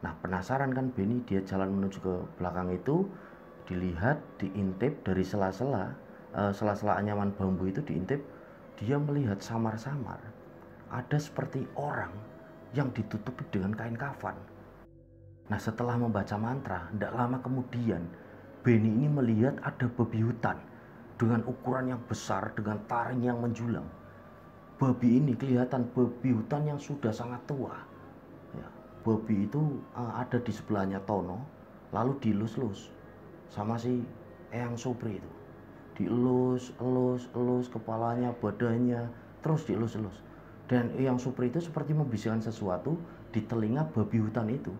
Nah, penasaran kan Benny, dia jalan menuju ke belakang itu, dilihat, diintip dari sela-sela anyaman bambu itu diintip, dia melihat samar-samar ada seperti orang yang ditutupi dengan kain kafan. Nah, setelah membaca mantra, tidak lama kemudian Benny ini melihat ada babi hutan dengan ukuran yang besar, dengan taring yang menjulang. Babi ini kelihatan babi hutan yang sudah sangat tua. Ya, babi itu ada di sebelahnya Tono, lalu dielus-elus sama si Eyang Supri itu. Dielus, elus kepalanya, badannya, terus dielus-elus. Dan Eyang Supri itu seperti membisikkan sesuatu di telinga babi hutan itu.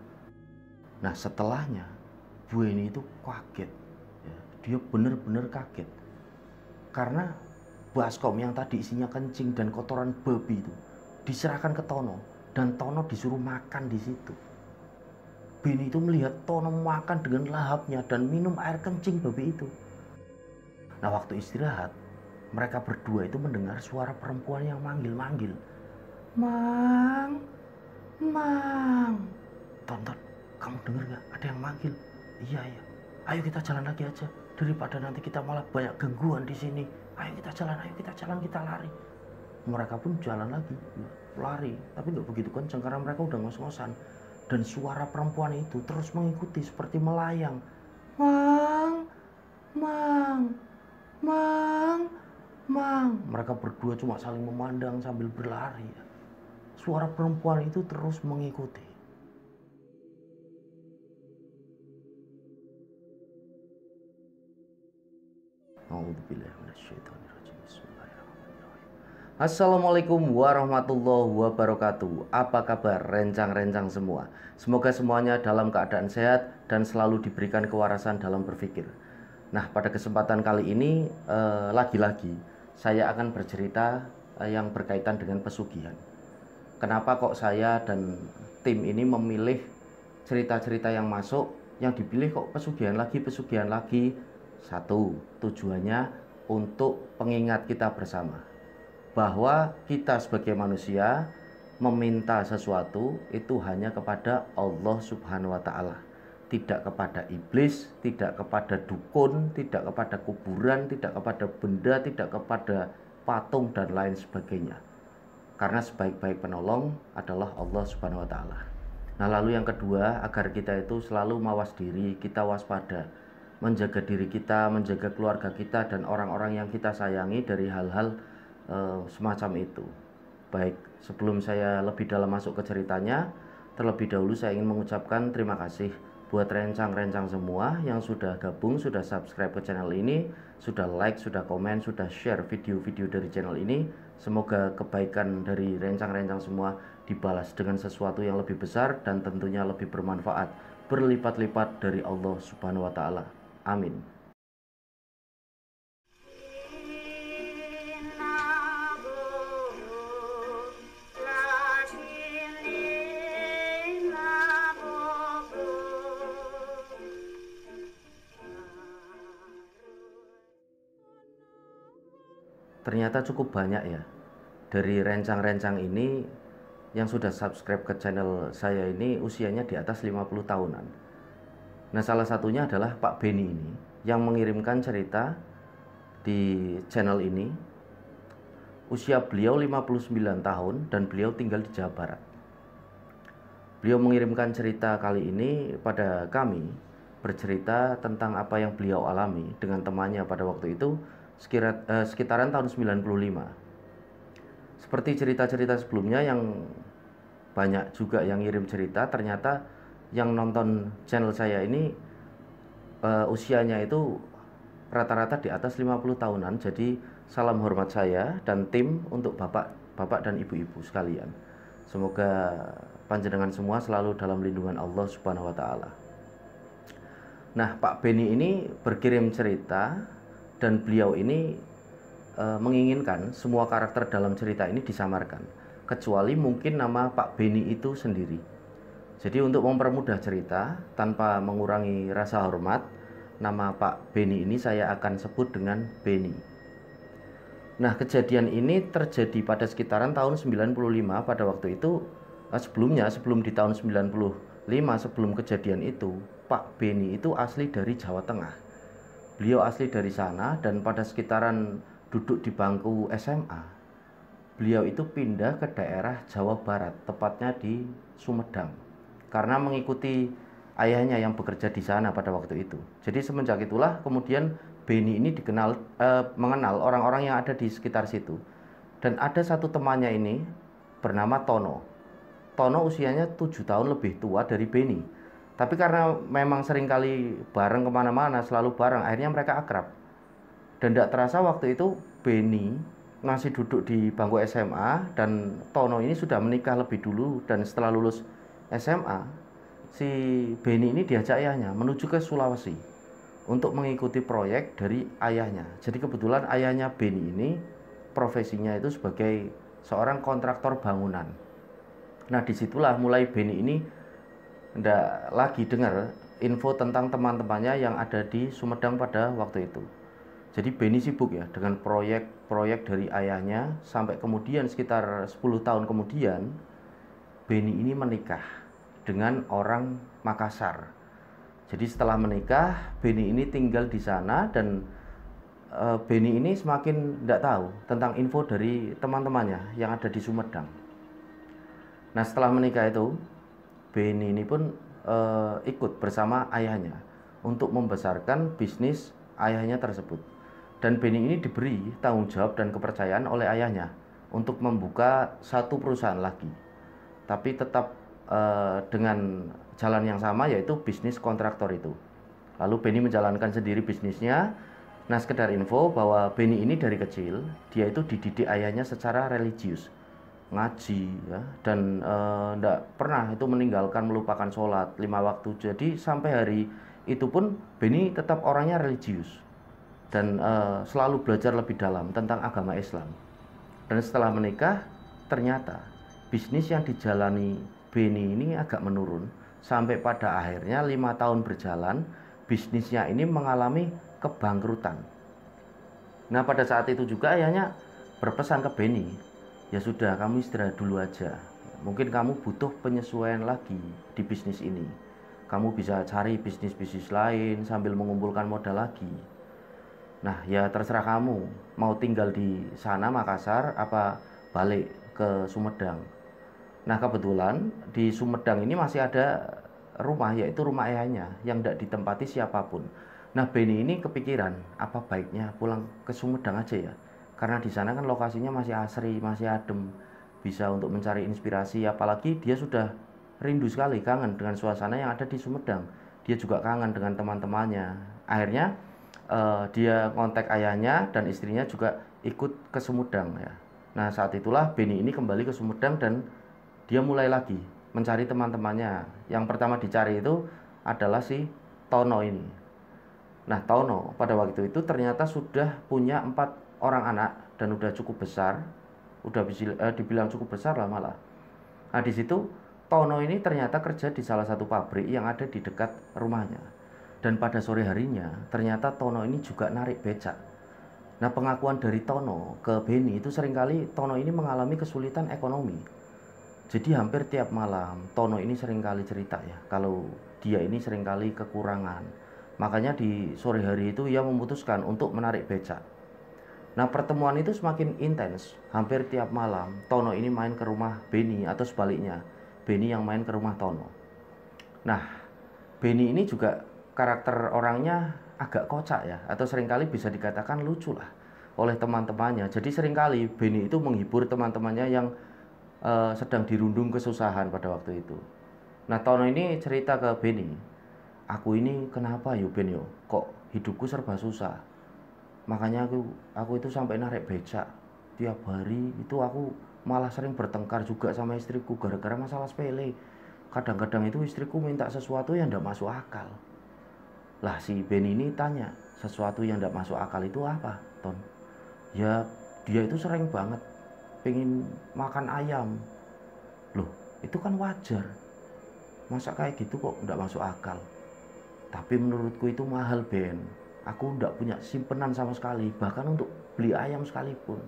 Nah, setelahnya Bu Eni itu kaget. Ya, dia benar-benar kaget. Karena baskom yang tadi isinya kencing dan kotoran babi itu diserahkan ke Tono, dan Tono disuruh makan di situ. Benny itu melihat Tono makan dengan lahapnya dan minum air kencing babi itu. Nah, waktu istirahat, mereka berdua itu mendengar suara perempuan yang manggil-manggil. Mang, Mang. Tonton, kamu dengar gak? Ada yang manggil. Iya. Ayo kita jalan lagi aja. Daripada nanti kita malah banyak gangguan di sini. Ayo kita jalan, kita lari. Mereka pun jalan lagi, lari. Tapi nggak begitu kencang karena mereka udah ngos-ngosan. Dan suara perempuan itu terus mengikuti seperti melayang. Mang, Mang, Mang, Mang. Mereka berdua cuma saling memandang sambil berlari. Suara perempuan itu terus mengikuti. Assalamualaikum warahmatullahi wabarakatuh. Apa kabar rencang-rencang semua? Semoga semuanya dalam keadaan sehat dan selalu diberikan kewarasan dalam berpikir. Nah, pada kesempatan kali ini lagi-lagi saya akan bercerita yang berkaitan dengan pesugihan. Kenapa kok saya dan tim ini memilih cerita-cerita yang masuk, yang dipilih kok pesugihan lagi. Satu, tujuannya untuk pengingat kita bersama bahwa kita sebagai manusia meminta sesuatu itu hanya kepada Allah Subhanahu wa Ta'ala, tidak kepada iblis, tidak kepada dukun, tidak kepada kuburan, tidak kepada benda, tidak kepada patung dan lain sebagainya. Karena sebaik-baik penolong adalah Allah Subhanahu wa Ta'ala. Nah, lalu yang kedua, agar kita itu selalu mawas diri, kita waspada, menjaga diri kita, menjaga keluarga kita dan orang-orang yang kita sayangi dari hal-hal semacam itu. Baik, sebelum saya lebih dalam masuk ke ceritanya, terlebih dahulu saya ingin mengucapkan terima kasih buat rencang-rencang semua yang sudah gabung, sudah subscribe ke channel ini, sudah like, sudah komen, sudah share video-video dari channel ini. Semoga kebaikan dari rencang-rencang semua dibalas dengan sesuatu yang lebih besar dan tentunya lebih bermanfaat, berlipat-lipat dari Allah Subhanahu wa Ta'ala. Amin. Ternyata cukup banyak ya dari rencang-rencang ini yang sudah subscribe ke channel saya ini usianya di atas 50 tahunan. Nah, salah satunya adalah Pak Benny ini yang mengirimkan cerita di channel ini. Usia beliau 59 tahun dan beliau tinggal di Jawa Barat. Beliau mengirimkan cerita kali ini pada kami, bercerita tentang apa yang beliau alami dengan temannya pada waktu itu sekitaran tahun 95. Seperti cerita-cerita sebelumnya yang banyak juga yang ngirim cerita, ternyata yang nonton channel saya ini usianya itu rata-rata di atas 50 tahunan. Jadi salam hormat saya dan tim untuk bapak dan ibu-ibu sekalian. Semoga panjenengan semua selalu dalam lindungan Allah Subhanahu wa Ta'ala. Nah, Pak Benny ini berkirim cerita dan beliau ini menginginkan semua karakter dalam cerita ini disamarkan, kecuali mungkin nama Pak Benny itu sendiri. Jadi untuk mempermudah cerita tanpa mengurangi rasa hormat, nama Pak Benny ini saya akan sebut dengan Benny. Nah, kejadian ini terjadi pada sekitaran tahun 95 pada waktu itu. Sebelum di tahun 95 5 sebelum kejadian itu, Pak Beni itu asli dari Jawa Tengah. Beliau asli dari sana dan pada sekitaran duduk di bangku SMA, beliau itu pindah ke daerah Jawa Barat, tepatnya di Sumedang, karena mengikuti ayahnya yang bekerja di sana pada waktu itu. Jadi semenjak itulah kemudian Beni ini mengenal orang-orang yang ada di sekitar situ. Dan ada satu temannya ini bernama Tono. Tono usianya 7 tahun lebih tua dari Beni. Tapi karena memang seringkali bareng kemana-mana, selalu bareng, akhirnya mereka akrab. Dan tidak terasa waktu itu Beni masih duduk di bangku SMA dan Tono ini sudah menikah lebih dulu. Dan setelah lulus SMA, si Beni ini diajak ayahnya menuju ke Sulawesi untuk mengikuti proyek dari ayahnya. Jadi kebetulan ayahnya Beni ini profesinya itu sebagai seorang kontraktor bangunan. Nah disitulah mulai Beni ini ndak lagi dengar info tentang teman-temannya yang ada di Sumedang pada waktu itu. Jadi Beni sibuk ya dengan proyek-proyek dari ayahnya, sampai kemudian sekitar 10 tahun kemudian Beni ini menikah dengan orang Makassar. Jadi setelah menikah, Beni ini tinggal di sana dan Beni ini semakin tidak tahu tentang info dari teman-temannya yang ada di Sumedang. Nah setelah menikah itu, Beni ini pun ikut bersama ayahnya untuk membesarkan bisnis ayahnya tersebut. Dan Beni ini diberi tanggung jawab dan kepercayaan oleh ayahnya untuk membuka satu perusahaan lagi. Tapi tetap dengan jalan yang sama, yaitu bisnis kontraktor itu. Lalu Beni menjalankan sendiri bisnisnya. Nah sekedar info bahwa Beni ini dari kecil dia itu dididik ayahnya secara religius, ngaji ya, dan tidak pernah itu meninggalkan melupakan sholat 5 waktu. Jadi sampai hari itu pun Beni tetap orangnya religius dan selalu belajar lebih dalam tentang agama Islam. Dan setelah menikah ternyata bisnis yang dijalani Beni ini agak menurun, sampai pada akhirnya 5 tahun berjalan bisnisnya ini mengalami kebangkrutan. Nah pada saat itu juga ayahnya berpesan ke Beni, ya sudah kamu istirahat dulu aja, mungkin kamu butuh penyesuaian lagi di bisnis ini, kamu bisa cari bisnis-bisnis lain sambil mengumpulkan modal lagi. Nah ya terserah kamu mau tinggal di sana Makassar apa balik ke Sumedang. Nah kebetulan di Sumedang ini masih ada rumah, yaitu rumah ayahnya yang tidak ditempati siapapun. Nah Beni ini kepikiran apa baiknya pulang ke Sumedang aja ya, karena di sana kan lokasinya masih asri, masih adem, bisa untuk mencari inspirasi. Apalagi dia sudah rindu sekali, kangen dengan suasana yang ada di Sumedang. Dia juga kangen dengan teman-temannya. Akhirnya dia kontak ayahnya dan istrinya juga ikut ke Sumedang ya. Nah saat itulah Beni ini kembali ke Sumedang dan dia mulai lagi mencari teman-temannya. Yang pertama dicari itu adalah si Tono ini. Nah Tono pada waktu itu ternyata sudah punya 4 orang anak dan udah cukup besar, udah dibilang cukup besar lah malah. Nah di situ Tono ini ternyata kerja di salah satu pabrik yang ada di dekat rumahnya. Dan pada sore harinya ternyata Tono ini juga narik becak. Nah pengakuan dari Tono ke Beni itu seringkali Tono ini mengalami kesulitan ekonomi. Jadi hampir tiap malam Tono ini seringkali cerita ya kalau dia ini seringkali kekurangan. Makanya di sore hari itu ia memutuskan untuk menarik becak. Nah pertemuan itu semakin intens. Hampir tiap malam Tono ini main ke rumah Beni atau sebaliknya, Beni yang main ke rumah Tono. Nah Beni ini juga karakter orangnya agak kocak ya, atau seringkali bisa dikatakan lucu lah oleh teman-temannya. Jadi seringkali Beni itu menghibur teman-temannya yang sedang dirundung kesusahan pada waktu itu. Nah Tono ini cerita ke Beni, aku ini kenapa yo Ben yo, kok hidupku serba susah, makanya aku itu sampai narik becak tiap hari. Itu aku malah sering bertengkar juga sama istriku gara-gara masalah sepele. Kadang-kadang itu istriku minta sesuatu yang tidak masuk akal. Lah si Beni ini tanya, sesuatu yang tidak masuk akal itu apa Ton? Ya dia itu sering banget pengen makan ayam. Loh itu kan wajar, masa kayak gitu kok tidak masuk akal? Tapi menurutku itu mahal Ben, aku tidak punya simpenan sama sekali, bahkan untuk beli ayam sekalipun.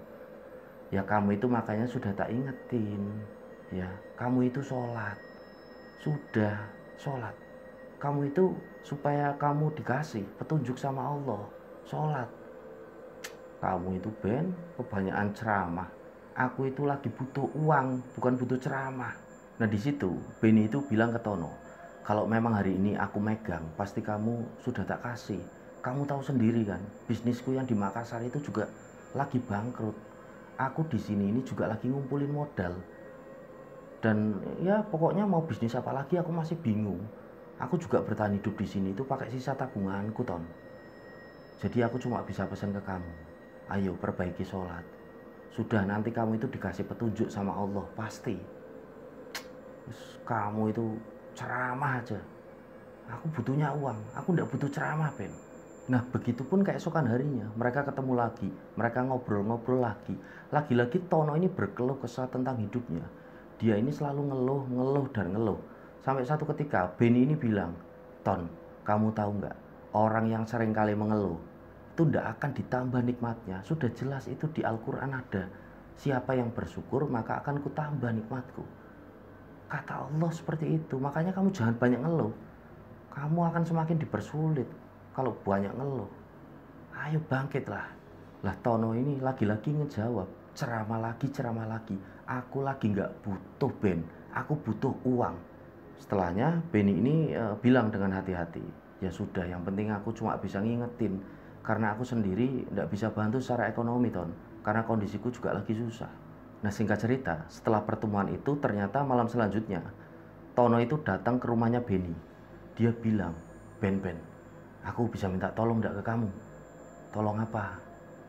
Ya kamu itu makanya sudah tak ingetin, ya kamu itu sholat, sudah sholat. Kamu itu supaya kamu dikasih petunjuk sama Allah, sholat. Kamu itu Ben kebanyakan ceramah. Aku itu lagi butuh uang, bukan butuh ceramah. Nah di situ Benny itu bilang ke Tono, kalau memang hari ini aku megang, pasti kamu sudah tak kasih. Kamu tahu sendiri kan, bisnisku yang di Makassar itu juga lagi bangkrut. Aku di sini ini juga lagi ngumpulin modal. Dan ya pokoknya mau bisnis apa lagi aku masih bingung. Aku juga bertahan hidup di sini itu pakai sisa tabunganku, Ton. Jadi aku cuma bisa pesan ke kamu, ayo perbaiki sholat. Sudah nanti kamu itu dikasih petunjuk sama Allah, pasti. Kamu itu ceramah aja. Aku butuhnya uang, aku ndak butuh ceramah, Ben. Nah begitupun keesokan harinya, mereka ketemu lagi, mereka ngobrol-ngobrol lagi. Lagi-lagi Tono ini berkeluh kesah tentang hidupnya. Dia ini selalu ngeluh, ngeluh, dan ngeluh. Sampai satu ketika Benny ini bilang, Ton, kamu tahu nggak, orang yang sering kali mengeluh itu ndak akan ditambah nikmatnya. Sudah jelas itu di Al-Quran ada, siapa yang bersyukur maka akan kutambah nikmatku. Kata Allah seperti itu, makanya kamu jangan banyak ngeluh. Kamu akan semakin dipersulit kalau banyak ngeluh. Ayo bangkitlah. Lah Tono ini lagi-lagi ngejawab, ceramah lagi. Aku lagi nggak butuh Ben, aku butuh uang. Setelahnya Benny ini bilang dengan hati-hati, ya sudah, yang penting aku cuma bisa ngingetin, karena aku sendiri nggak bisa bantu secara ekonomi, Ton, karena kondisiku juga lagi susah. Nah singkat cerita, setelah pertemuan itu ternyata malam selanjutnya Tono itu datang ke rumahnya Benny. Dia bilang, Ben, aku bisa minta tolong nggak ke kamu? Tolong apa?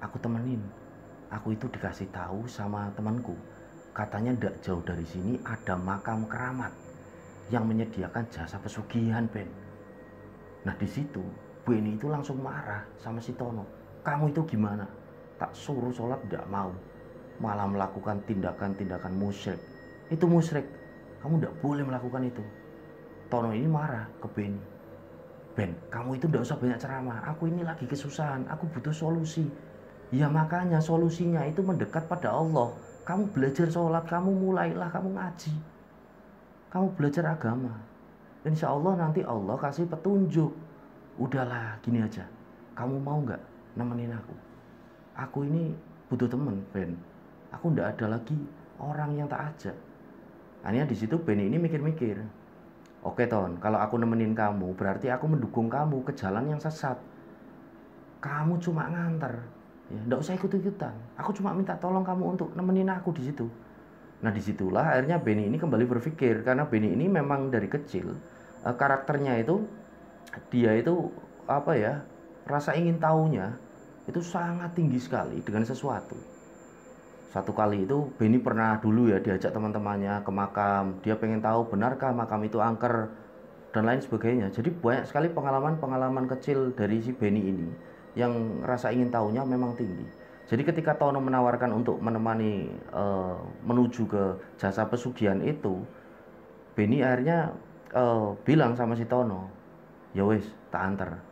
Aku temenin. Aku itu dikasih tahu sama temanku, katanya nggak jauh dari sini ada makam keramat yang menyediakan jasa pesugihan, Ben. Nah di situ Benny itu langsung marah sama si Tono. Kamu itu gimana? Tak suruh sholat nggak mau, malah melakukan tindakan-tindakan musyrik. Itu musyrik. Kamu nggak boleh melakukan itu. Tono ini marah ke Benny. Ben, kamu itu nggak usah banyak ceramah. Aku ini lagi kesusahan. Aku butuh solusi. Ya makanya solusinya itu mendekat pada Allah. Kamu belajar sholat, kamu mulailah, kamu ngaji. Kamu belajar agama. Insya Allah nanti Allah kasih petunjuk. Udahlah, gini aja. Kamu mau nggak nemenin aku? Aku ini butuh temen, Ben. Aku nggak ada lagi orang yang tak ajak. Akhirnya di situ Benny ini mikir-mikir. Oke Ton, kalau aku nemenin kamu berarti aku mendukung kamu ke jalan yang sesat. Kamu cuma nganter, ya, nggak usah ikut-ikutan. Aku cuma minta tolong kamu untuk nemenin aku di situ. Nah disitulah akhirnya Benny ini kembali berpikir, karena Benny ini memang dari kecil karakternya itu, dia itu apa ya, rasa ingin tahunya itu sangat tinggi sekali dengan sesuatu. Satu kali itu Benny pernah dulu ya diajak teman-temannya ke makam. Dia pengen tahu benarkah makam itu angker dan lain sebagainya. Jadi banyak sekali pengalaman-pengalaman kecil dari si Benny ini yang rasa ingin tahunya memang tinggi. Jadi ketika Tono menawarkan untuk menemani menuju ke jasa pesugihan itu, Benny akhirnya bilang sama si Tono, ya wes tak antar,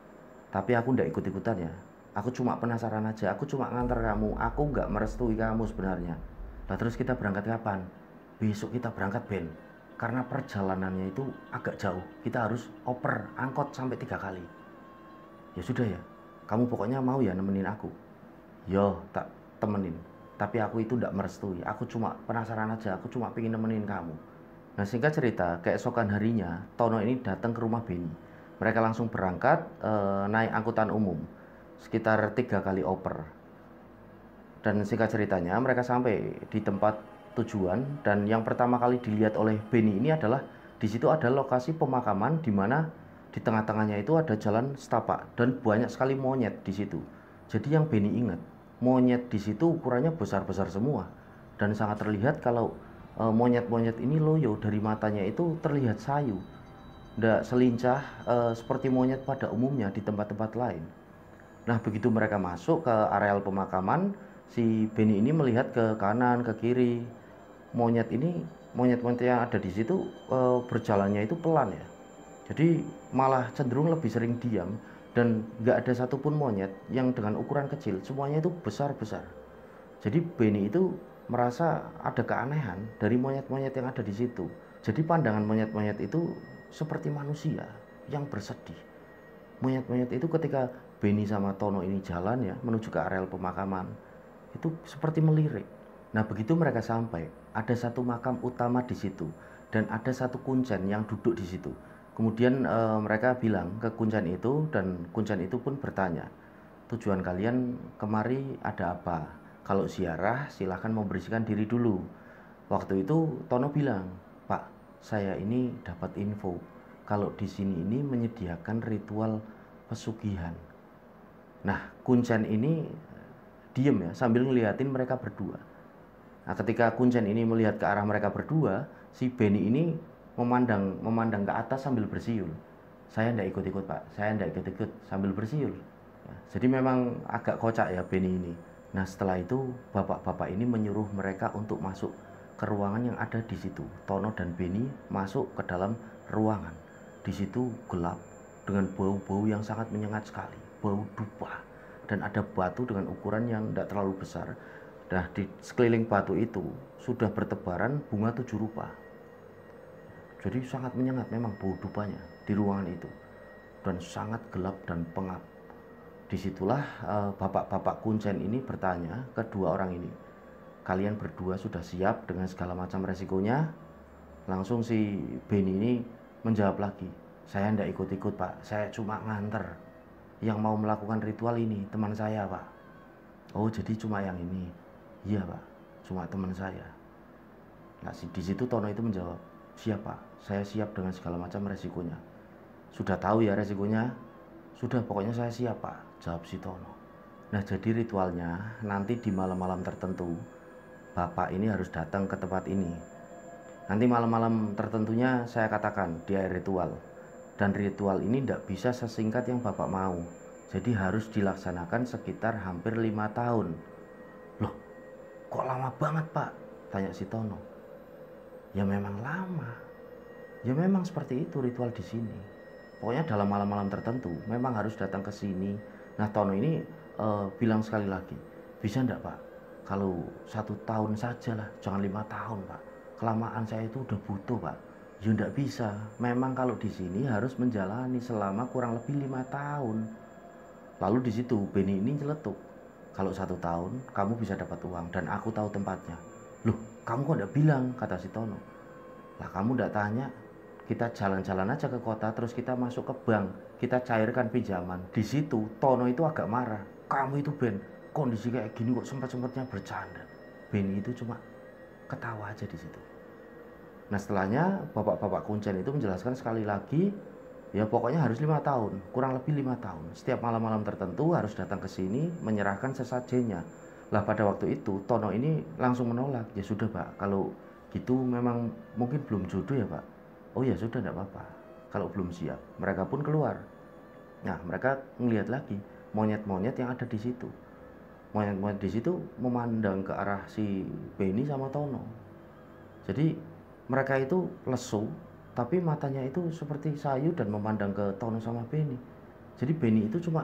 tapi aku ndak ikut-ikutan ya. Aku cuma penasaran aja, aku cuma nganter kamu, aku nggak merestui kamu sebenarnya. Nah terus kita berangkat kapan? Besok kita berangkat, Ben. Karena perjalanannya itu agak jauh, kita harus oper angkot sampai 3 kali. Ya sudah ya, kamu pokoknya mau ya nemenin aku? Yo, tak temenin. Tapi aku itu nggak merestui, aku cuma penasaran aja, aku cuma pengen nemenin kamu. Nah singkat cerita, keesokan harinya Tono ini datang ke rumah Benny. Mereka langsung berangkat naik angkutan umum sekitar 3 kali oper. Dan singkat ceritanya mereka sampai di tempat tujuan, dan yang pertama kali dilihat oleh Benny ini adalah di situ ada lokasi pemakaman di mana di tengah-tengahnya itu ada jalan setapak dan banyak sekali monyet di situ. Jadi yang Benny ingat, monyet di situ ukurannya besar-besar semua dan sangat terlihat kalau monyet-monyet ini loyo, dari matanya itu terlihat sayu, tidak selincah seperti monyet pada umumnya di tempat-tempat lain. Nah begitu mereka masuk ke areal pemakaman, si Benny ini melihat ke kanan, ke kiri. Monyet-monyet yang ada di situ berjalannya itu pelan ya. Jadi malah cenderung lebih sering diam, dan nggak ada satupun monyet yang dengan ukuran kecil, semuanya itu besar-besar. Jadi Benny itu merasa ada keanehan dari monyet-monyet yang ada di situ. Jadi pandangan monyet-monyet itu seperti manusia yang bersedih. Monyet-monyet itu ketika Benny sama Tono ini jalan ya menuju ke areal pemakaman, itu seperti melirik. Nah begitu mereka sampai, ada satu makam utama di situ dan ada satu kuncen yang duduk di situ. Kemudian mereka bilang ke kuncen itu, dan kuncen itu pun bertanya, tujuan kalian kemari ada apa? Kalau ziarah silahkan membersihkan diri dulu. Waktu itu Tono bilang, Pak, saya ini dapat info kalau di sini ini menyediakan ritual pesugihan. Nah, kuncen ini diem ya sambil ngeliatin mereka berdua. Nah, ketika kuncen ini melihat ke arah mereka berdua, si Benny ini memandang ke atas sambil bersiul. Saya ndak ikut-ikut Pak, saya ndak ikut-ikut sambil bersiul. Ya, jadi memang agak kocak ya Benny ini. Nah setelah itu bapak-bapak ini menyuruh mereka untuk masuk ke ruangan yang ada di situ. Tono dan Benny masuk ke dalam ruangan. Di situ gelap dengan bau-bau yang sangat menyengat sekali, bau dupa, dan ada batu dengan ukuran yang tidak terlalu besar. Nah di sekeliling batu itu sudah bertebaran bunga 7 rupa. Jadi sangat menyengat memang bau dupanya di ruangan itu, dan sangat gelap dan pengap. Disitulah bapak-bapak kuncen ini bertanya ke dua orang ini, kalian berdua sudah siap dengan segala macam resikonya? Langsung si Benny ini menjawab lagi, saya tidak ikut-ikut Pak, saya cuma nganter. Yang mau melakukan ritual ini teman saya Pak. Oh jadi cuma yang ini? Iya Pak, cuma teman saya. Nah di situ Tono itu menjawab, siap Pak, saya siap dengan segala macam resikonya. Sudah tahu ya resikonya? Sudah, pokoknya saya siap Pak, jawab si Tono. Nah jadi ritualnya nanti di malam-malam tertentu Bapak ini harus datang ke tempat ini. Nanti malam-malam tertentunya saya katakan di air ritual. Dan ritual ini tidak bisa sesingkat yang Bapak mau. Jadi harus dilaksanakan sekitar hampir 5 tahun. Loh, kok lama banget Pak? Tanya si Tono. Ya memang lama. Ya memang seperti itu ritual di sini. Pokoknya dalam malam-malam tertentu memang harus datang ke sini. Nah Tono ini bilang sekali lagi, bisa enggak Pak? Kalau 1 tahun saja lah, jangan 5 tahun Pak. Kelamaan saya itu udah butuh Pak. Ya enggak bisa. Memang kalau di sini harus menjalani selama kurang lebih 5 tahun. Lalu di situ Benny ini nyeletuk. Kalau 1 tahun kamu bisa dapat uang dan aku tahu tempatnya. Loh, kamu kok enggak bilang? Kata si Tono. Lah kamu enggak tanya. Kita jalan-jalan aja ke kota, terus kita masuk ke bank, kita cairkan pinjaman. Di situ Tono itu agak marah. Kamu itu Ben, kondisi kayak gini kok sempat-sempatnya bercanda. Ben itu cuma ketawa aja di situ. Nah setelahnya bapak-bapak kuncen itu menjelaskan sekali lagi, ya pokoknya harus 5 tahun, kurang lebih 5 tahun. Setiap malam-malam tertentu harus datang ke sini menyerahkan sesajennya. Lah pada waktu itu Tono ini langsung menolak. Ya sudah Pak, kalau gitu memang mungkin belum jodoh ya Pak. Oh ya sudah, tidak apa-apa. Kalau belum siap, mereka pun keluar. Nah, mereka ngelihat lagi monyet-monyet yang ada di situ. Monyet-monyet di situ memandang ke arah si Benny sama Tono. Jadi mereka itu lesu, tapi matanya itu seperti sayu dan memandang ke Tono sama Benny. Jadi Benny itu cuma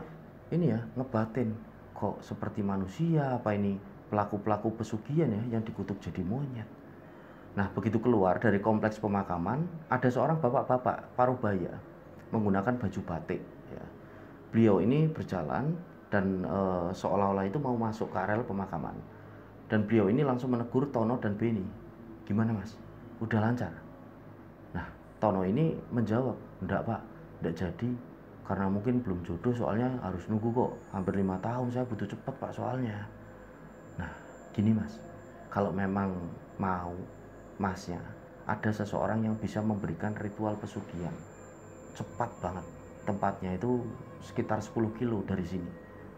ini ya, ngebatin, kok seperti manusia apa ini pelaku-pelaku pesugihan ya yang dikutuk jadi monyet. Nah begitu keluar dari kompleks pemakaman, ada seorang bapak-bapak parubaya menggunakan baju batik ya. Beliau ini berjalan dan seolah-olah itu mau masuk ke areal pemakaman. Dan beliau ini langsung menegur Tono dan Benny. Gimana Mas? Udah lancar? Nah Tono ini menjawab, enggak Pak, enggak jadi. Karena mungkin belum jodoh, soalnya harus nunggu kok. Hampir 5 tahun, saya butuh cepet Pak soalnya. Nah gini Mas, kalau memang mau Masnya, ada seseorang yang bisa memberikan ritual pesugihan cepat banget. Tempatnya itu sekitar 10 kilo dari sini.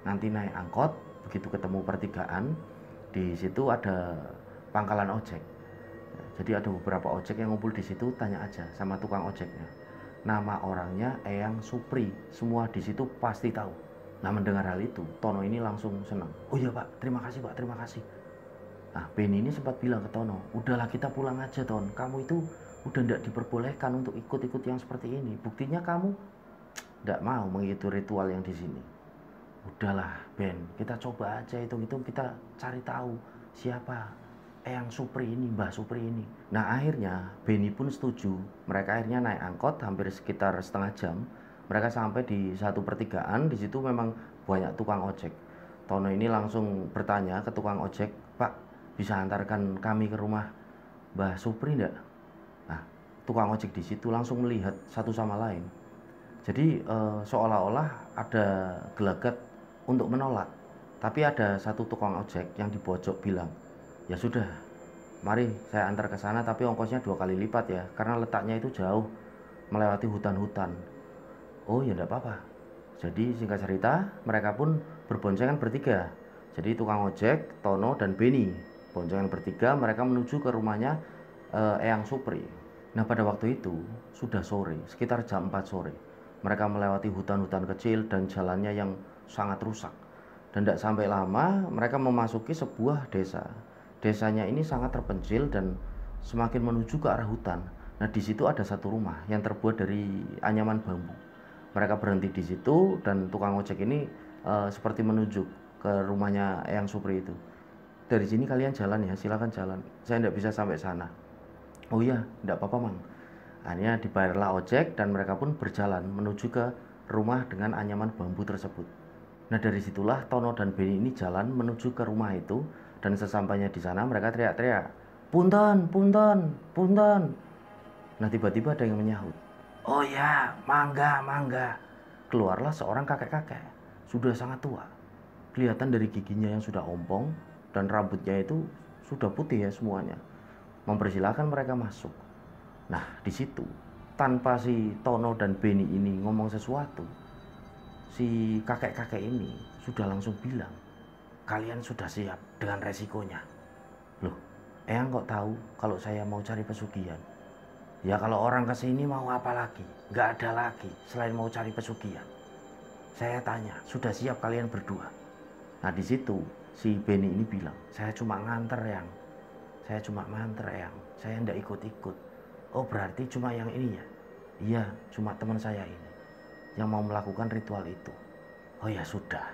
Nanti naik angkot, begitu ketemu pertigaan, di situ ada pangkalan ojek. Jadi ada beberapa ojek yang ngumpul di situ, tanya aja sama tukang ojeknya. Nama orangnya Eyang Supri, semua di situ pasti tahu. Nah mendengar hal itu, Tono ini langsung senang. Oh iya Pak, terima kasih Pak, terima kasih. Nah Benny ini sempat bilang ke Tono, udahlah kita pulang aja Ton, kamu itu udah tidak diperbolehkan untuk ikut-ikut yang seperti ini. Buktinya kamu tidak mau mengikuti ritual yang di sini. Udahlah Ben, kita coba aja hitung-hitung, kita cari tahu siapa Eyang Supri ini, Mbah Supri ini. Nah akhirnya Benny pun setuju. Mereka akhirnya naik angkot hampir sekitar setengah jam. Mereka sampai di satu pertigaan. Di situ memang banyak tukang ojek. Tono ini langsung bertanya ke tukang ojek, Pak, bisa antarkan kami ke rumah Mbah Supri enggak? Nah, tukang ojek di situ langsung melihat satu sama lain. Jadi seolah-olah ada gelagat untuk menolak. Tapi ada satu tukang ojek yang di pojok bilang, ya sudah, mari saya antar ke sana tapi ongkosnya 2 kali lipat ya, karena letaknya itu jauh melewati hutan-hutan. Oh ya enggak apa-apa. Jadi singkat cerita mereka pun berboncengan bertiga. Jadi tukang ojek, Tono dan Benny boncengan bertiga mereka menuju ke rumahnya Eyang Supri. Nah pada waktu itu sudah sore, sekitar jam 4 sore. Mereka melewati hutan-hutan kecil dan jalannya yang sangat rusak. Dan tidak sampai lama mereka memasuki sebuah desa. Desanya ini sangat terpencil dan semakin menuju ke arah hutan. Nah di situ ada satu rumah yang terbuat dari anyaman bambu. Mereka berhenti di situ dan tukang ojek ini seperti menunjuk ke rumahnya Eyang Supri itu. Dari sini kalian jalan ya, silakan jalan. Saya tidak bisa sampai sana. Oh iya, tidak apa-apa mang. Akhirnya dibayarlah ojek dan mereka pun berjalan menuju ke rumah dengan anyaman bambu tersebut. Nah dari situlah Tono dan Benny ini jalan menuju ke rumah itu dan sesampainya di sana mereka teriak-teriak, punten, punten, punten. Nah tiba-tiba ada yang menyahut, oh ya, mangga, mangga. Keluarlah seorang kakek-kakek, sudah sangat tua. Kelihatan dari giginya yang sudah ompong dan rambutnya itu sudah putih ya semuanya. Mempersilahkan mereka masuk. Nah di situ tanpa si Tono dan Benny ini ngomong sesuatu, si kakek-kakek ini sudah langsung bilang, kalian sudah siap dengan resikonya. Loh, Eyang kok tahu kalau saya mau cari pesugihan? Ya kalau orang kesini mau apa lagi? Nggak ada lagi selain mau cari pesugihan. Saya tanya, sudah siap kalian berdua? Nah di situ si Benny ini bilang, saya cuma nganter Eyang. Saya cuma nganter Eyang. Saya nggak ikut-ikut. Oh berarti cuma yang ini ya? Iya, cuma teman saya ini yang mau melakukan ritual itu. Oh ya sudah,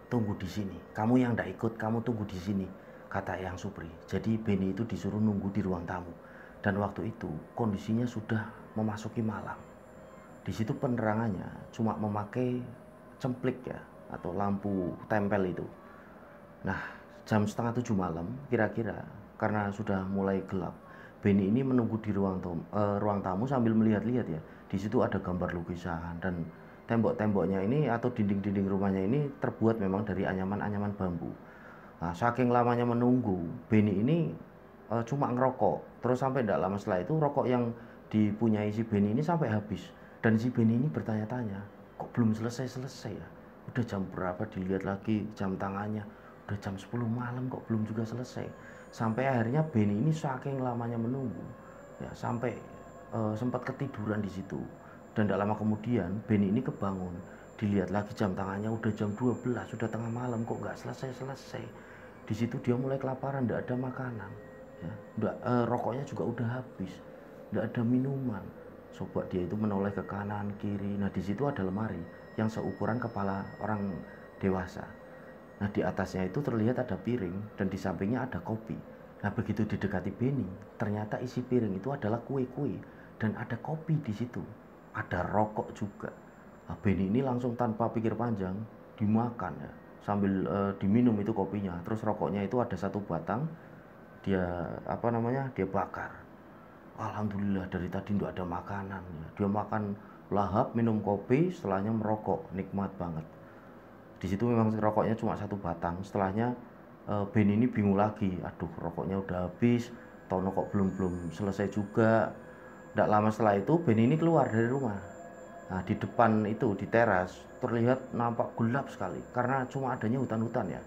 tunggu di sini. Kamu yang nggak ikut, kamu tunggu di sini, kata Eyang Supri. Jadi Benny itu disuruh nunggu di ruang tamu. Dan waktu itu kondisinya sudah memasuki malam. Di situ penerangannya cuma memakai cemplik ya, atau lampu tempel itu. Nah, jam setengah 7 malam kira-kira, karena sudah mulai gelap, Benny ini menunggu di ruang tamu sambil melihat-lihat ya. Di situ ada gambar lukisan dan tembok-temboknya ini atau dinding-dinding rumahnya ini terbuat memang dari anyaman-anyaman bambu. Nah, saking lamanya menunggu, Benny ini cuma ngerokok. Terus sampai tidak lama setelah itu rokok yang dipunyai si Benny ini sampai habis. Dan si Benny ini bertanya-tanya, kok belum selesai-selesai ya? Udah jam berapa, dilihat lagi jam tangannya, udah jam 10 malam kok belum juga selesai. Sampai akhirnya Benny ini saking lamanya menunggu ya, sampai sempat ketiduran di situ. Dan tidak lama kemudian Benny ini kebangun, dilihat lagi jam tangannya udah jam 12, sudah tengah malam kok nggak selesai-selesai. Di situ dia mulai kelaparan, tidak ada makanan ya, rokoknya juga udah habis, tidak ada minuman. Coba dia itu menoleh ke kanan kiri. Nah di situ ada lemari yang seukuran kepala orang dewasa. Nah di atasnya itu terlihat ada piring dan di sampingnya ada kopi. Nah begitu didekati Benny, ternyata isi piring itu adalah kue-kue dan ada kopi di situ, ada rokok juga. Nah, Benny ini langsung tanpa pikir panjang dimakan ya, sambil diminum itu kopinya. Terus rokoknya itu ada satu batang, dia dia bakar. Alhamdulillah dari tadi tidak ada makanan ya. Dia makan lahap, minum kopi, setelahnya merokok, nikmat banget. Di situ memang rokoknya cuma satu batang. Setelahnya Benny ini bingung lagi, aduh rokoknya udah habis, Tono kok belum selesai juga. Tidak lama setelah itu Benny ini keluar dari rumah. Nah di depan itu di teras terlihat nampak gelap sekali karena cuma adanya hutan-hutan ya.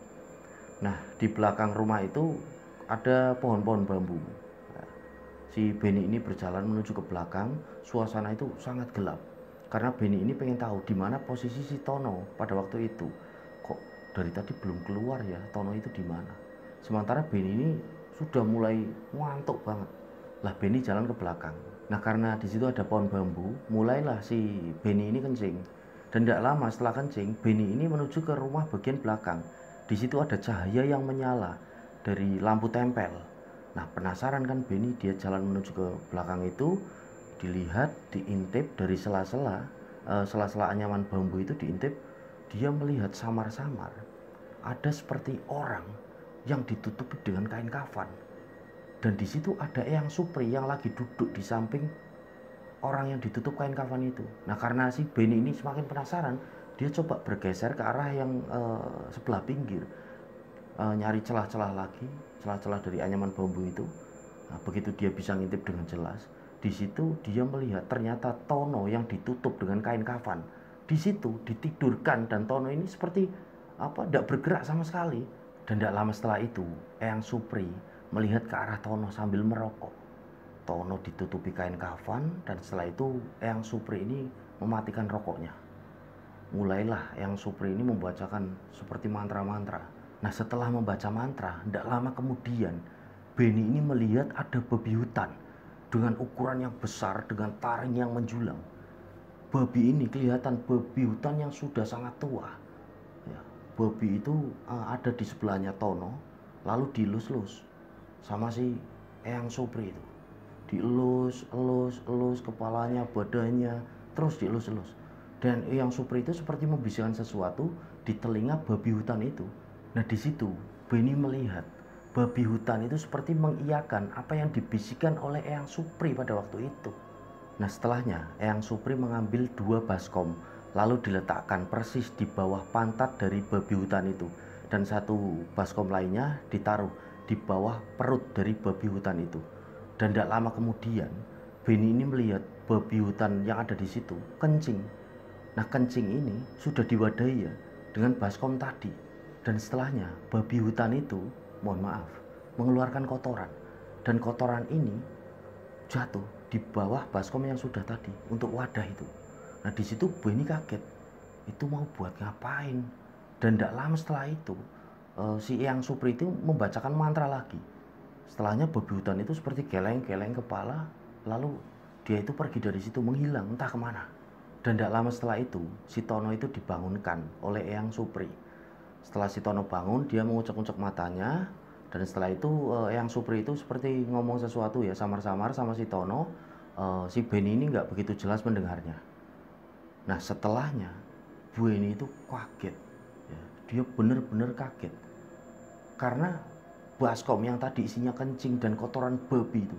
Nah di belakang rumah itu ada pohon-pohon bambu. Nah, si Benny ini berjalan menuju ke belakang, suasana itu sangat gelap. Karena Benny ini pengen tahu di mana posisi si Tono pada waktu itu. Kok dari tadi belum keluar ya, Tono itu di mana? Sementara Benny ini sudah mulai ngantuk banget. Lah Benny jalan ke belakang. Nah karena di situ ada pohon bambu, mulailah si Benny ini kencing. Dan tidak lama setelah kencing, Benny ini menuju ke rumah bagian belakang. Di situ ada cahaya yang menyala dari lampu tempel. Nah, penasaran kan Benny, dia jalan menuju ke belakang itu, dilihat, diintip dari sela-sela anyaman bambu itu diintip, dia melihat samar-samar ada seperti orang yang ditutupi dengan kain kafan. Dan di situ ada Eyang Supri yang lagi duduk di samping orang yang ditutup kain kafan itu. Nah, karena si Benny ini semakin penasaran, dia coba bergeser ke arah yang sebelah pinggir, nyari celah-celah lagi, celah-celah dari anyaman bambu itu. Nah, begitu dia bisa ngintip dengan jelas, di situ dia melihat ternyata Tono yang ditutup dengan kain kafan. Di situ ditidurkan, dan Tono ini seperti tidak bergerak sama sekali. Dan tidak lama setelah itu, Eyang Supri melihat ke arah Tono sambil merokok. Tono ditutupi kain kafan, dan setelah itu Eyang Supri ini mematikan rokoknya. Mulailah Eyang Supri ini membacakan seperti mantra-mantra. Nah, setelah membaca mantra, tidak lama kemudian Benny ini melihat ada babi hutan dengan ukuran yang besar, dengan taring yang menjulang. Babi ini kelihatan babi hutan yang sudah sangat tua. Ya, babi itu ada di sebelahnya Tono, lalu dielus-elus sama si Eyang Supri itu. Dielus kepalanya, badannya, terus dielus-elus. Dan Eyang Supri itu seperti membisikkan sesuatu di telinga babi hutan itu. Nah, di situ Benny melihat babi hutan itu seperti mengiyakan apa yang dibisikkan oleh Eyang Supri pada waktu itu. Nah, setelahnya Eyang Supri mengambil 2 baskom, lalu diletakkan persis di bawah pantat dari babi hutan itu, dan 1 baskom lainnya ditaruh di bawah perut dari babi hutan itu. Dan tidak lama kemudian Benny ini melihat babi hutan yang ada di situ kencing. Nah, kencing ini sudah diwadahi ya dengan baskom tadi. Dan setelahnya babi hutan itu, mohon maaf, mengeluarkan kotoran. Dan kotoran ini jatuh di bawah baskom yang sudah tadi untuk wadah itu. Nah, di situ Benny kaget. Itu mau buat ngapain? Dan tidak lama setelah itu si Eyang Supri itu membacakan mantra lagi. Setelahnya babi hutan itu seperti geleng-geleng kepala, lalu dia itu pergi dari situ, menghilang entah kemana. Dan tidak lama setelah itu si Tono itu dibangunkan oleh Eyang Supri. Setelah si Tono bangun, dia mengucek-ucek matanya, dan setelah itu Eyang Supri itu seperti ngomong sesuatu ya samar-samar sama si Tono. Si Benny ini nggak begitu jelas mendengarnya. Nah, setelahnya Benny itu kaget ya, dia benar-benar kaget karena baskom yang tadi isinya kencing dan kotoran babi itu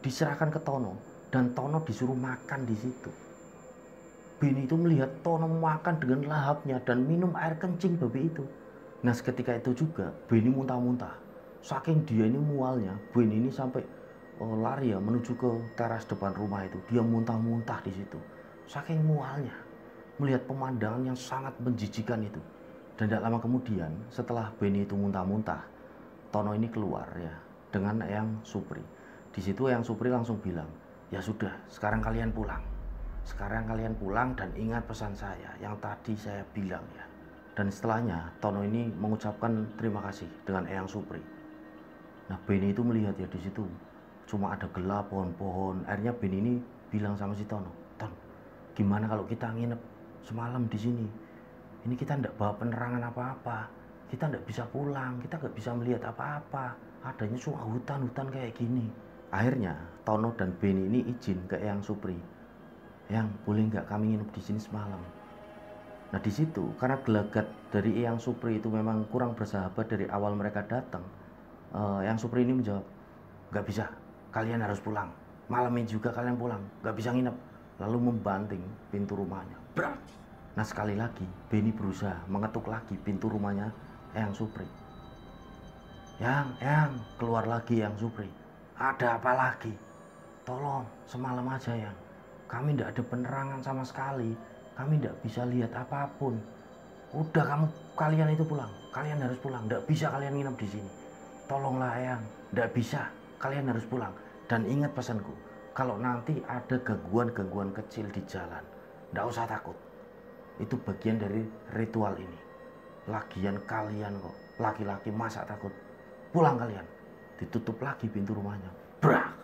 diserahkan ke Tono, dan Tono disuruh makan di situ. Benny itu melihat Tono makan dengan lahapnya dan minum air kencing babi itu. Nah, seketika itu juga Benny muntah-muntah. Saking dia ini mualnya, Benny ini sampai lari ya menuju ke teras depan rumah itu. Dia muntah-muntah di situ. Saking mualnya, melihat pemandangan yang sangat menjijikan itu. Dan tidak lama kemudian, setelah Benny itu muntah-muntah, Tono ini keluar ya dengan Eyang Supri. Di situ Eyang Supri langsung bilang, "Ya sudah, sekarang kalian pulang. Sekarang kalian pulang dan ingat pesan saya yang tadi saya bilang ya." Dan setelahnya Tono ini mengucapkan terima kasih dengan Eyang Supri. Nah, Benny itu melihat ya di situ cuma ada gelap, pohon-pohon. Akhirnya Benny ini bilang sama si Tono, "Ton, gimana kalau kita nginep semalam di sini? Ini kita tidak bawa penerangan apa-apa. Kita tidak bisa pulang, kita nggak bisa melihat apa-apa. Adanya cuma hutan-hutan kayak gini." Akhirnya Tono dan Benny ini izin ke Eyang Supri, "Yang, boleh nggak kami nginep di sini semalam?" Nah, di situ karena gelagat dari Eyang Supri itu memang kurang bersahabat dari awal mereka datang, Eyang Supri ini menjawab, "Nggak bisa, kalian harus pulang. Malam ini juga kalian pulang, nggak bisa nginep." Lalu membanting pintu rumahnya. Brak! Nah, sekali lagi Benny berusaha mengetuk lagi pintu rumahnya Eyang Supri. Yang, keluar lagi Eyang Supri. "Ada apa lagi? Tolong, semalam aja Yang. Kami tidak ada penerangan sama sekali. Kami tidak bisa lihat apapun. Udah, kalian itu pulang. Kalian harus pulang. Tidak bisa kalian nginep di sini. Tolonglah Eyang. Tidak bisa. Kalian harus pulang. Dan ingat pesanku. Kalau nanti ada gangguan-gangguan kecil di jalan, tidak usah takut. Itu bagian dari ritual ini. Lagian kalian kok laki-laki, masa takut? Pulang kalian." Ditutup lagi pintu rumahnya. Brak!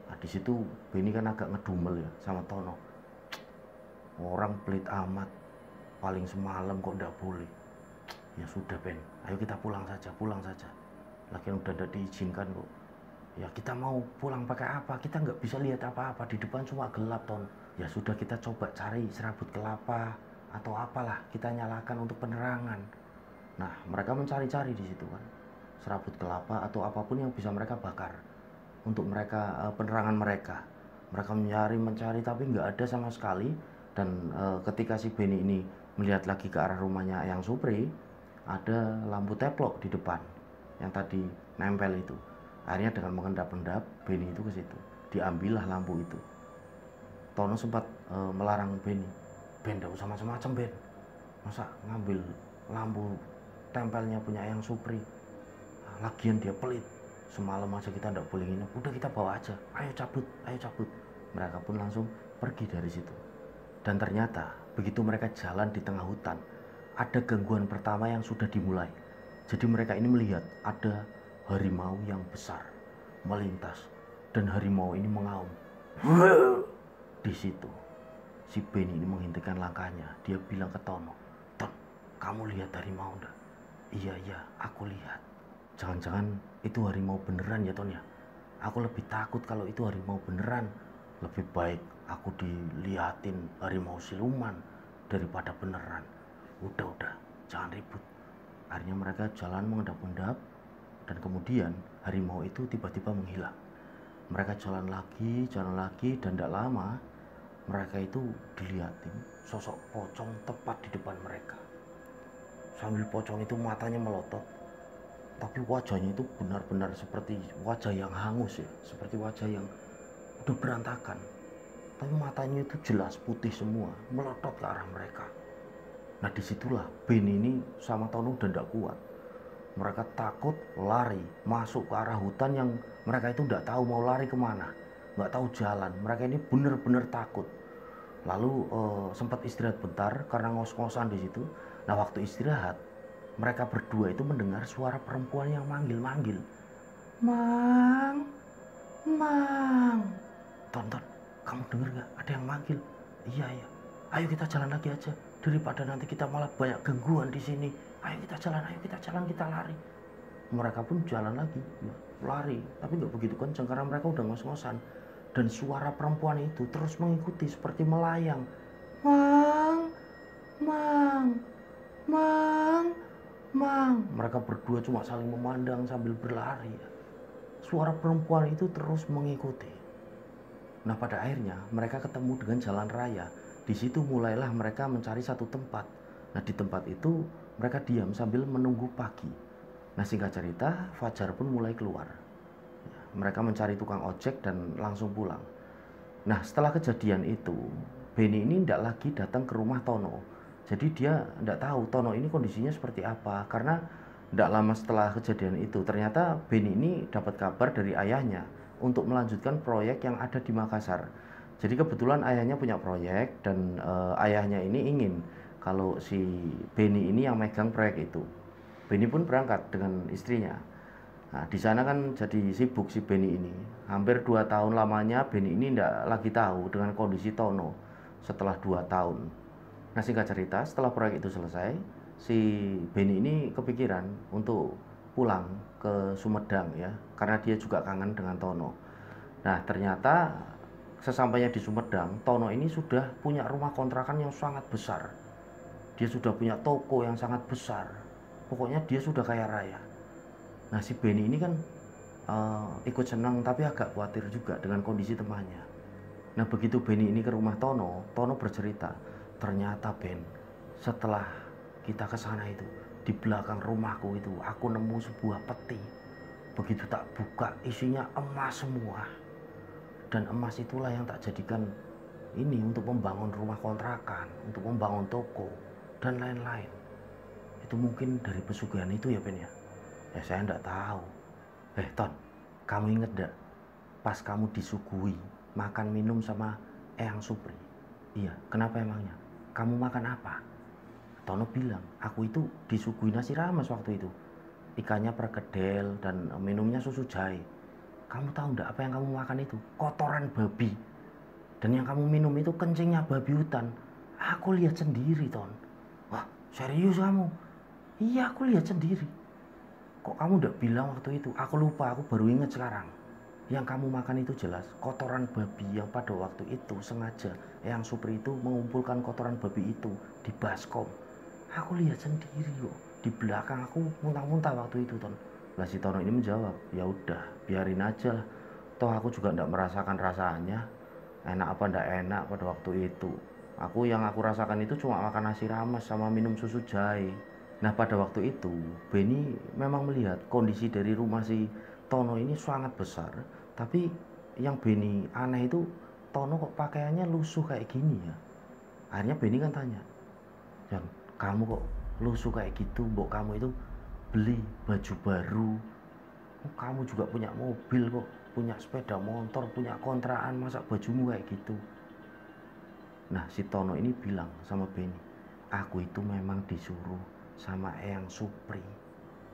Nah, di situ Benny kan agak ngedumel ya sama Tono. Orang pelit amat, paling semalam kok tidak boleh. Ya sudah Ben, ayo kita pulang saja. Lagian udah tidak diizinkan kok. Ya kita mau pulang pakai apa? Kita nggak bisa lihat apa-apa, di depan cuma gelap, Ton. Ya sudah, kita coba cari serabut kelapa atau apalah, kita nyalakan untuk penerangan. Nah, mereka mencari-cari di situ kan, serabut kelapa atau apapun yang bisa mereka bakar untuk mereka penerangan mereka. Mereka mencari tapi nggak ada sama sekali. Dan ketika si Benny ini melihat lagi ke arah rumahnya Eyang Supri, ada lampu teplok di depan yang tadi nempel itu. Akhirnya dengan mengendap-endap, Benny itu ke situ, diambillah lampu itu. Tono sempat melarang Benny, Ben, gak usah macam-macam, Ben, masa ngambil lampu tempelnya punya Eyang Supri, lagian dia pelit, semalam aja kita ndak boleh nginep, udah kita bawa aja, ayo cabut, ayo cabut. Mereka pun langsung pergi dari situ. Dan ternyata begitu mereka jalan di tengah hutan, ada gangguan pertama yang sudah dimulai. Jadi mereka ini melihat ada harimau yang besar melintas, dan harimau ini mengaum. Di situ si Benny ini menghentikan langkahnya. Dia bilang ke Tono, Ton, kamu lihat harimau enggak? Iya, iya, aku lihat. Jangan-jangan itu harimau beneran ya, Ton ya? Aku lebih takut kalau itu harimau beneran. Lebih baik aku dilihatin harimau siluman daripada beneran. Udah, jangan ribut. Akhirnya mereka jalan mengendap-endap, dan kemudian harimau itu tiba-tiba menghilang. Mereka jalan lagi, dan tidak lama mereka itu dilihatin sosok pocong tepat di depan mereka. Sambil pocong itu matanya melotot, tapi wajahnya itu benar-benar seperti wajah yang hangus ya, seperti wajah yang udah berantakan. Tapi matanya itu jelas putih semua, melotot ke arah mereka. Nah disitulah Benny ini sama Tono udah tidak kuat. Mereka takut, lari masuk ke arah hutan yang mereka itu tidak tahu mau lari kemana, nggak tahu jalan. Mereka ini benar-benar takut. Lalu sempat istirahat bentar karena ngos-ngosan di situ. Nah waktu istirahat, mereka berdua itu mendengar suara perempuan yang manggil-manggil, Mang, Mang. Tonton, kamu dengar nggak? Ada yang manggil. Iya, iya. Ayo kita jalan lagi aja, daripada nanti kita malah banyak gangguan di sini. Ayo kita jalan, kita lari. Mereka pun jalan lagi, lari, tapi nggak begitu kencang karena mereka udah ngos-ngosan. Dan suara perempuan itu terus mengikuti seperti melayang. Mang, Mang, Mang, Mang. Mereka berdua cuma saling memandang sambil berlari. Suara perempuan itu terus mengikuti. Nah pada akhirnya mereka ketemu dengan jalan raya. Di situ mulailah mereka mencari satu tempat. Nah di tempat itu mereka diam sambil menunggu pagi. Nah singkat cerita, fajar pun mulai keluar. Mereka mencari tukang ojek dan langsung pulang. Nah setelah kejadian itu, Benny ini tidak lagi datang ke rumah Tono. Jadi dia tidak tahu Tono ini kondisinya seperti apa. Karena tidak lama setelah kejadian itu, ternyata Benny ini dapat kabar dari ayahnya untuk melanjutkan proyek yang ada di Makassar. Jadi kebetulan ayahnya punya proyek, dan ayahnya ini ingin kalau si Benny ini yang megang proyek itu. Benny pun berangkat dengan istrinya. Nah, di sana kan jadi sibuk si Benny ini. Hampir 2 tahun lamanya Benny ini tidak lagi tahu dengan kondisi Tono setelah 2 tahun. Nah, singkat cerita, setelah proyek itu selesai, si Benny ini kepikiran untuk pulang ke Sumedang ya, karena dia juga kangen dengan Tono. Nah, ternyata sesampainya di Sumedang, Tono ini sudah punya rumah kontrakan yang sangat besar. Dia sudah punya toko yang sangat besar. Pokoknya dia sudah kaya raya. Nah si Benny ini kan ikut senang tapi agak khawatir juga dengan kondisi temannya. Nah begitu Benny ini ke rumah Tono, Tono bercerita, ternyata Ben, setelah kita ke sana itu, di belakang rumahku itu aku nemu sebuah peti. Begitu tak buka, isinya emas semua. Dan emas itulah yang tak jadikan ini untuk membangun rumah kontrakan, untuk membangun toko, dan lain-lain. Itu mungkin dari pesugihan itu ya Ben ya? Ya saya enggak tahu. Ton, kamu inget enggak pas kamu disuguhi makan minum sama Eyang Supri? Iya, kenapa emangnya? Kamu makan apa? Tono bilang, aku itu disuguhi nasi rames waktu itu. Ikannya perkedel dan minumnya susu jahe. Kamu tahu enggak apa yang kamu makan itu? Kotoran babi. Dan yang kamu minum itu kencingnya babi hutan. Aku lihat sendiri, Ton. Wah, serius kamu? Iya, aku lihat sendiri. Kok kamu udah bilang waktu itu? Aku lupa, aku baru ingat sekarang. Yang kamu makan itu jelas kotoran babi yang pada waktu itu sengaja Eyang Supri itu mengumpulkan kotoran babi itu di baskom. Aku lihat sendiri kok, di belakang aku muntah-muntah waktu itu, Ton. Lah si Tono ini menjawab, ya udah biarin aja lah, toh aku juga ndak merasakan rasanya enak apa ndak enak pada waktu itu. Yang aku rasakan itu cuma makan nasi rames sama minum susu jahe. Nah pada waktu itu Benny memang melihat kondisi dari rumah si Tono ini sangat besar, tapi yang Benny aneh itu Tono kok pakaiannya lusuh kayak gini ya. Akhirnya Benny kan tanya, Jan, kamu kok lusuh kayak gitu, mbok kamu itu beli baju baru, oh, kamu juga punya mobil kok, punya sepeda motor, punya kontrakan, masa bajumu kayak gitu. Nah si Tono ini bilang sama Benny, aku itu memang disuruh sama Eyang Supri,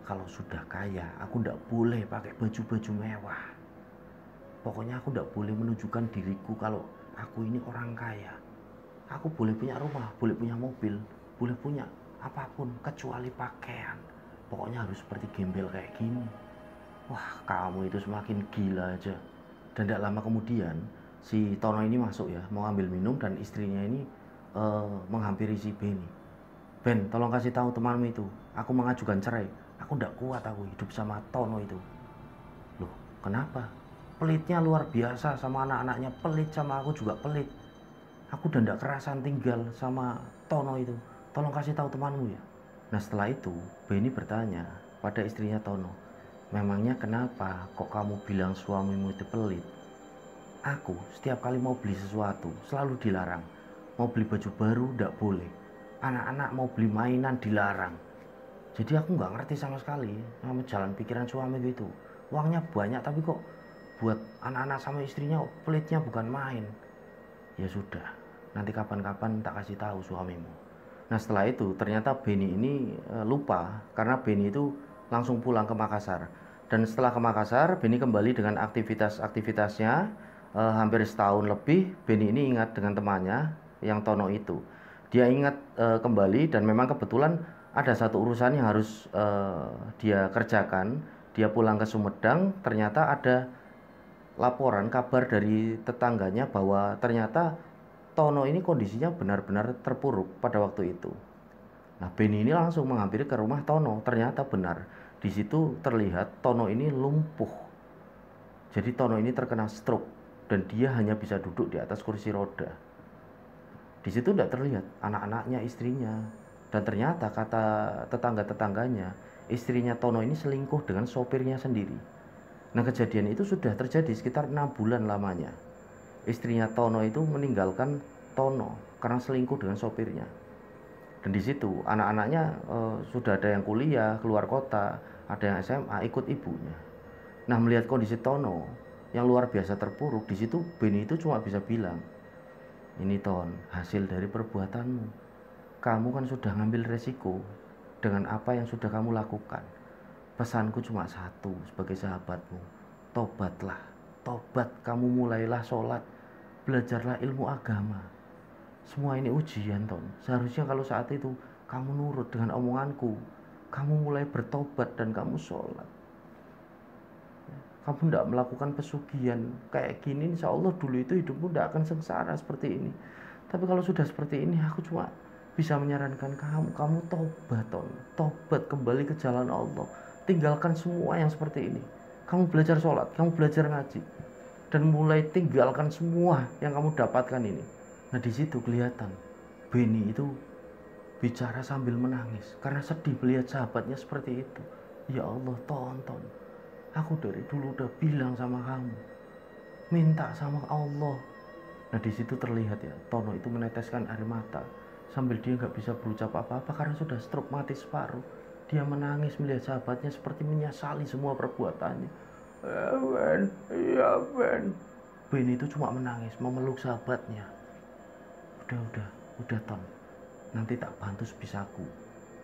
kalau sudah kaya aku ndak boleh pakai baju-baju mewah, pokoknya aku ndak boleh menunjukkan diriku kalau aku ini orang kaya. Aku boleh punya rumah, boleh punya mobil, boleh punya apapun kecuali pakaian, pokoknya harus seperti gembel kayak gini. Wah kamu itu semakin gila aja. Dan tidak lama kemudian si Tono ini masuk ya, mau ambil minum, dan istrinya ini menghampiri si Benny. Ben, tolong kasih tahu temanmu itu, aku mengajukan cerai, aku tidak kuat aku hidup sama Tono itu. Loh kenapa? Pelitnya luar biasa sama anak-anaknya, pelit sama aku juga pelit. Aku udah tidak kerasan tinggal sama Tono itu, tolong kasih tahu temanmu ya. Nah setelah itu Benny bertanya pada istrinya Tono, memangnya kenapa kok kamu bilang suamimu itu pelit? Aku setiap kali mau beli sesuatu selalu dilarang. Mau beli baju baru tidak boleh, anak-anak mau beli mainan dilarang. Jadi aku nggak ngerti sama sekali sama jalan pikiran suami itu. Uangnya banyak tapi kok buat anak-anak sama istrinya pelitnya bukan main. Ya sudah, nanti kapan-kapan tak kasih tahu suamimu. Nah setelah itu ternyata Benny ini lupa, karena Benny itu langsung pulang ke Makassar. Dan setelah ke Makassar, Benny kembali dengan aktivitas-aktivitasnya. Hampir setahun lebih Benny ini ingat dengan temannya yang Tono itu. Dia ingat kembali, dan memang kebetulan ada satu urusan yang harus dia kerjakan. Dia pulang ke Sumedang, ternyata ada laporan kabar dari tetangganya bahwa ternyata Tono ini kondisinya benar-benar terpuruk pada waktu itu. Nah, Benny ini langsung menghampiri ke rumah Tono. Ternyata benar, di situ terlihat Tono ini lumpuh. Jadi Tono ini terkena stroke dan dia hanya bisa duduk di atas kursi roda. Di situ tidak terlihat anak-anaknya, istrinya. Dan ternyata kata tetangga-tetangganya, istrinya Tono ini selingkuh dengan sopirnya sendiri. Nah kejadian itu sudah terjadi sekitar 6 bulan lamanya. Istrinya Tono itu meninggalkan Tono karena selingkuh dengan sopirnya. Dan di situ anak-anaknya sudah ada yang kuliah keluar kota, ada yang SMA, ikut ibunya. Nah melihat kondisi Tono yang luar biasa terpuruk, di situ Benny itu cuma bisa bilang, ini Ton, hasil dari perbuatanmu. Kamu kan sudah ngambil resiko dengan apa yang sudah kamu lakukan. Pesanku cuma satu sebagai sahabatmu, tobatlah, tobat, kamu mulailah sholat, belajarlah ilmu agama. Semua ini ujian, Ton. Seharusnya kalau saat itu kamu nurut dengan omonganku, kamu mulai bertobat dan kamu sholat. Kamu tidak melakukan pesugihan kayak gini, insya Allah dulu itu hidupmu tidak akan sengsara seperti ini. Tapi kalau sudah seperti ini, aku cuma bisa menyarankan kamu tobat, Ton. Tobat, kembali ke jalan Allah. Tinggalkan semua yang seperti ini. Kamu belajar sholat, kamu belajar ngaji, dan mulai tinggalkan semua yang kamu dapatkan ini. Nah di situ kelihatan Benny itu bicara sambil menangis karena sedih melihat sahabatnya seperti itu. Ya Allah, tonton, aku dari dulu udah bilang sama kamu, minta sama Allah. Nah di situ terlihat ya, Tono itu meneteskan air mata sambil dia nggak bisa berucap apa-apa karena sudah stroke, mati separuh. Dia menangis melihat sahabatnya seperti menyesali semua perbuatannya. Ben, iya Ben. Ben itu cuma menangis memeluk sahabatnya. Udah Ton, nanti tak bantu sebisaku.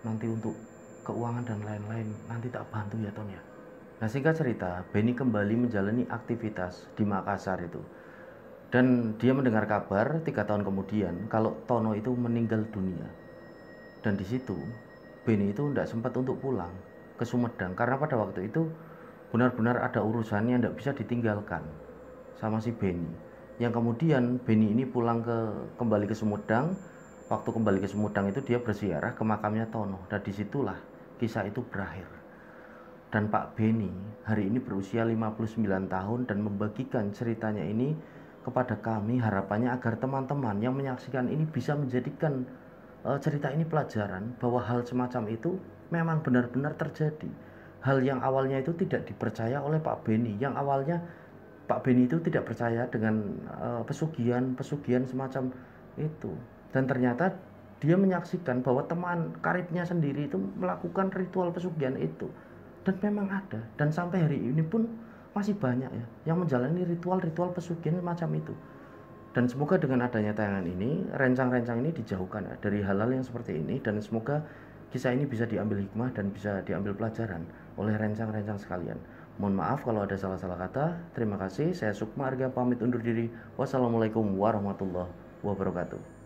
Nanti untuk keuangan dan lain-lain nanti tak bantu ya Ton ya. Nah singkat cerita, Benny kembali menjalani aktivitas di Makassar itu. Dan dia mendengar kabar 3 tahun kemudian kalau Tono itu meninggal dunia. Dan di situ Benny itu tidak sempat untuk pulang ke Sumedang karena pada waktu itu benar-benar ada urusannya tidak bisa ditinggalkan sama si Beni. Yang kemudian Beni ini kembali ke Sumedang. Waktu kembali ke Sumedang itu dia berziarah ke makamnya Tono, dan disitulah kisah itu berakhir. Dan Pak Beni hari ini berusia 59 tahun dan membagikan ceritanya ini kepada kami, harapannya agar teman-teman yang menyaksikan ini bisa menjadikan cerita ini pelajaran bahwa hal semacam itu memang benar-benar terjadi. Hal yang awalnya itu tidak dipercaya oleh Pak Beni, yang awalnya Pak Beni itu tidak percaya dengan pesugihan semacam itu, dan ternyata dia menyaksikan bahwa teman karibnya sendiri itu melakukan ritual pesugihan itu, dan memang ada, dan sampai hari ini pun masih banyak ya yang menjalani ritual-ritual pesugihan macam itu. Dan semoga dengan adanya tayangan ini, rencang-rencang ini dijauhkan ya, dari hal-hal yang seperti ini, dan semoga kisah ini bisa diambil hikmah dan bisa diambil pelajaran oleh rencang-rencang sekalian. Mohon maaf kalau ada salah-salah kata. Terima kasih. Saya Sukma Arga pamit undur diri. Wassalamualaikum warahmatullahi wabarakatuh.